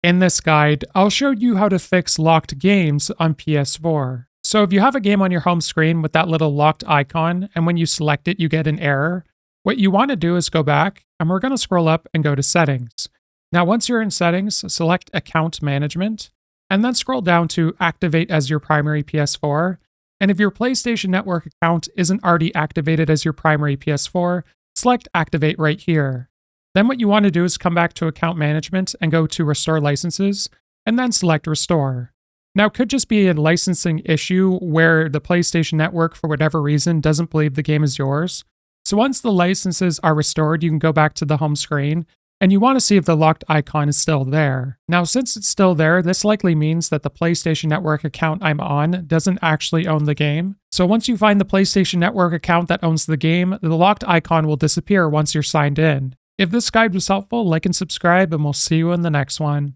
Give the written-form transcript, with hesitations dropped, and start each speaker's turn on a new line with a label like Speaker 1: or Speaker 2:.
Speaker 1: In this guide, I'll show you how to fix locked games on PS4. So if you have a game on your home screen with that little locked icon, and when you select it, you get an error, what you want to do is go back, and we're going to scroll up and go to Settings. Now, once you're in Settings, select Account Management, and then scroll down to Activate as your primary PS4. And if your PlayStation Network account isn't already activated as your primary PS4, select Activate right here. Then what you want to do is come back to Account Management and go to Restore Licenses, and then select Restore. Now, it could just be a licensing issue where the PlayStation Network, for whatever reason, doesn't believe the game is yours. So once the licenses are restored, you can go back to the home screen, and you want to see if the locked icon is still there. Now, since it's still there, this likely means that the PlayStation Network account I'm on doesn't actually own the game. So once you find the PlayStation Network account that owns the game, the locked icon will disappear once you're signed in. If this guide was helpful, like and subscribe, and we'll see you in the next one.